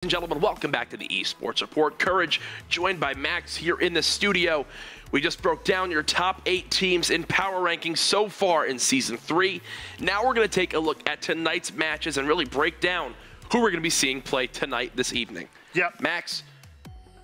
And gentlemen, welcome back to the eSports Report. Courage, joined by Max here in the studio. We just broke down your top 8 teams in power rankings so far in Season 3. Now we're going to take a look at tonight's matches and really break down who we're going to be seeing play tonight this evening. Yep. Max,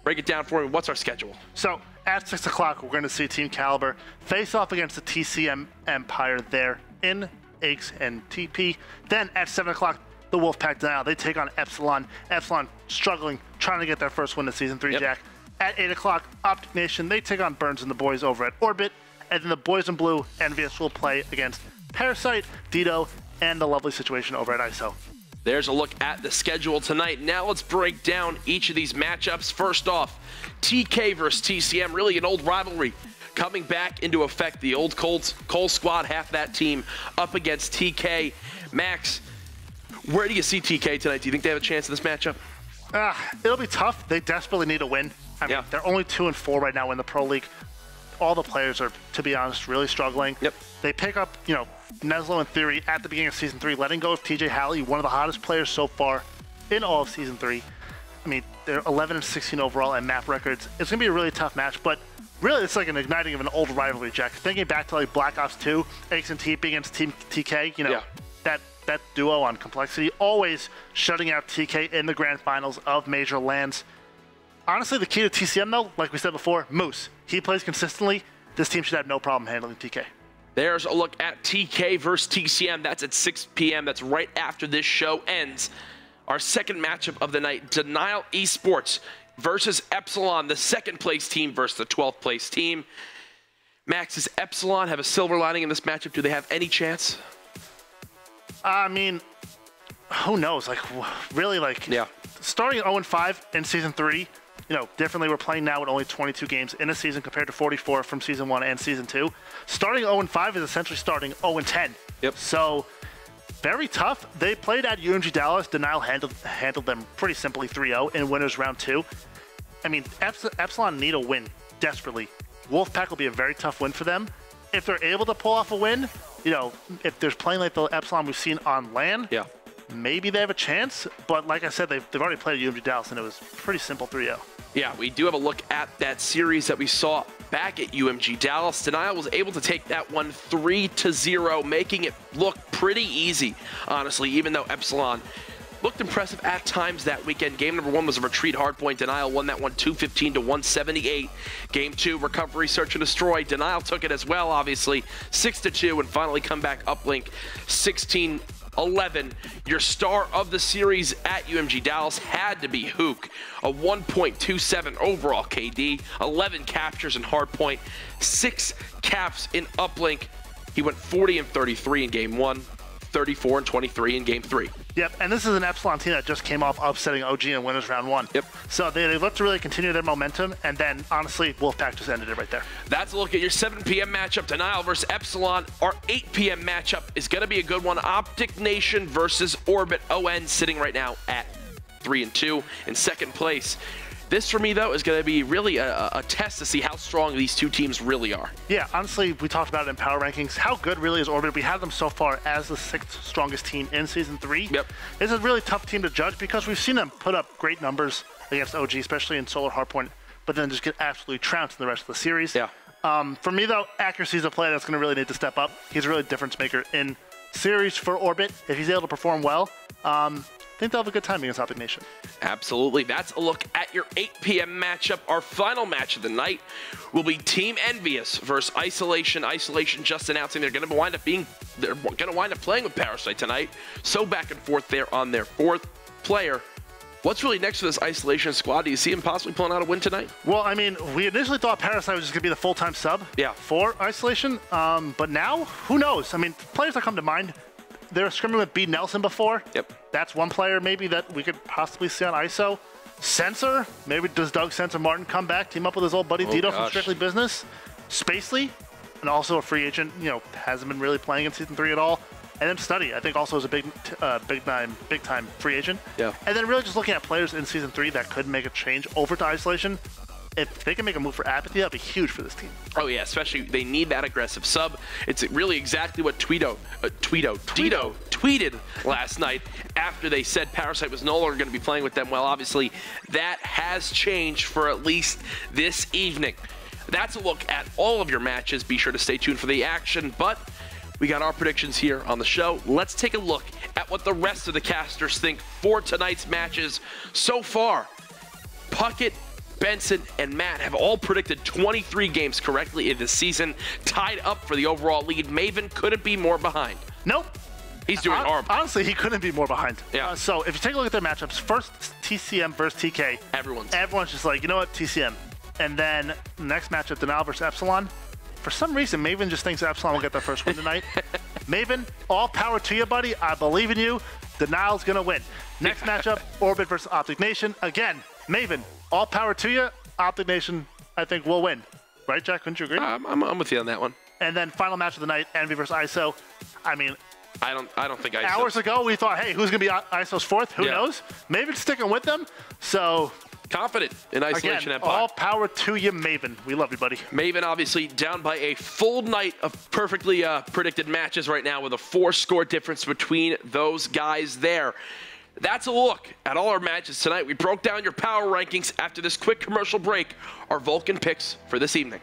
break it down for me. What's our schedule? So, at 6 o'clock, we're going to see Team Caliber face off against the TCM Empire there in Aches and TP. Then at 7 o'clock, the Wolfpack Denial, they take on Epsilon. Epsilon struggling, trying to get their first win of Season 3, Jack. At 8 o'clock, Optic Nation, they take on Burns and the boys over at Orbit. And then the boys in blue, Envious, will play against Parasite, Dido, and the lovely situation over at ISO. There's a look at the schedule tonight. Now let's break down each of these matchups. First off, TK versus TCM, really an old rivalry coming back into effect. The old Cole squad, half that team, up against TK. Max, where do you see TK tonight? Do you think they have a chance in this matchup? It'll be tough. They desperately need a win. I mean, they're only 2-4 right now in the Pro League. All the players are, to be honest, really struggling. They pick up, Neslo in theory at the beginning of Season 3, letting go of TJ Halley, one of the hottest players so far in all of Season 3. I mean, they're 11-16 overall in map records. It's going to be a really tough match, but really it's like an igniting of an old rivalry, Jack. Thinking back to like Black Ops 2, Aches and TP against Team TK, that duo on complexity, always shutting out TK in the grand finals of major lands. Honestly, the key to TCM, though, like we said before, Moose. He plays consistently. This team should have no problem handling TK. There's a look at TK versus TCM. That's at 6 p.m. That's right after this show ends. Our second matchup of the night, Denial eSports versus Epsilon, the second place team versus the 12th place team. Max, does Epsilon have a silver lining in this matchup? Do they have any chance? I mean, who knows? Like, really, starting 0-5 in Season 3, differently, we're playing now with only 22 games in a season compared to 44 from Season 1 and Season 2. Starting 0-5 is essentially starting 0-10. So, very tough. They played at UMG Dallas. Denial handled them pretty simply 3-0 in Winners Round 2. I mean, Epsilon need a win desperately. Wolfpack will be a very tough win for them. If they're able to pull off a win, if there's playing like the Epsilon we've seen on LAN, maybe they have a chance. But like I said, they've already played at UMG Dallas, and it was pretty simple 3-0. Yeah, we do have a look at that series that we saw back at UMG Dallas. Denial was able to take that one 3-0, making it look pretty easy, honestly, even though Epsilon looked impressive at times that weekend. Game number 1 was a retreat hardpoint. Denial won that one 215 to 178. Game 2, recovery, search and destroy. Denial took it as well, obviously, 6-2, and finally come back uplink 16-11. Your star of the series at UMG Dallas had to be Hook, a 1.27 overall KD, 11 captures in hardpoint, 6 caps in uplink. He went 40-33 in Game 1, 34-23 in Game 3. Yep, and this is an Epsilon team that just came off upsetting OG in Winners Round 1. So they look to really continue their momentum, and then, honestly, Wolfpack just ended it right there. That's a look at your 7 p.m. matchup, Denial versus Epsilon. Our 8 p.m. matchup is going to be a good one. Optic Nation versus Orbit. ON sitting right now at 3-2 in second place. This, for me, though, is going to be really a test to see how strong these two teams really are. Yeah, honestly, we talked about it in power rankings. How good really is Orbit? We have them so far as the 6th strongest team in Season 3. It's a really tough team to judge because we've seen them put up great numbers against OG, especially in Solar Hardpoint, but then just get absolutely trounced in the rest of the series. For me, though, accuracy is a play that's going to really need to step up. He's a really difference maker in series for Orbit. If he's able to perform well, I think they'll have a good time against Optic Nation. Absolutely. That's a look at your 8 p.m. matchup. Our final match of the night will be Team Envious versus Isolation. Isolation just announcing they're going to wind up playing with Parasite tonight. So back and forth there on their 4th player. What's really next for this Isolation squad? Do you see him possibly pulling out a win tonight? Well, I mean, we initially thought Parasite was just going to be the full-time sub for Isolation. But now, who knows? I mean, players that come to mind, they were scrimming with B. Nelson before. That's one player maybe that we could possibly see on ISO. Sensor, maybe does Doug Sensor Martin come back, team up with his old buddy Dito from Strictly Business? Spacely, and also a free agent, hasn't been really playing in Season 3 at all. And then Study, I think also is a big time free agent. And then really just looking at players in Season 3 that could make a change over to Isolation. if they can make a move for Apathy, that'd be huge for this team. Oh yeah, especially they need that aggressive sub. It's really exactly what Dito tweeted last night after they said Parasite was no longer going to be playing with them. Well, obviously that has changed for at least this evening. That's a look at all of your matches. Be sure to stay tuned for the action, but we got our predictions here on the show. Let's take a look at what the rest of the casters think for tonight's matches so far. Puckett, Benson, and Matt have all predicted 23 games correctly in this season, tied up for the overall lead. Maven couldn't be more behind. Nope. He's doing horrible. Honestly, he couldn't be more behind. Yeah. So if you take a look at their matchups, first TCM versus TK. Everyone's just like, you know what, TCM. And then next matchup, Denial versus Epsilon. For some reason, Maven just thinks Epsilon will get their first win tonight. Maven, all power to you, buddy. I believe in you. Denial's going to win. Next matchup, Orbit versus Optic Nation. Again, Maven, all power to you. Optic Nation, I think, will win. Right, Jack? Couldn't you agree? I'm with you on that one. And then final match of the night, Envy versus ISO. I mean, I don't think ISO. Hours ago, we thought, hey, who's going to be ISO's fourth? Who knows? Maven's sticking with them. So confident in Isolation again, Empire. All power to you, Maven. We love you, buddy. Maven obviously down by a full night of perfectly predicted matches right now with a 4-score difference between those guys there. That's a look at all our matches tonight. We broke down your power rankings after this quick commercial break. Our Vulcan picks for this evening.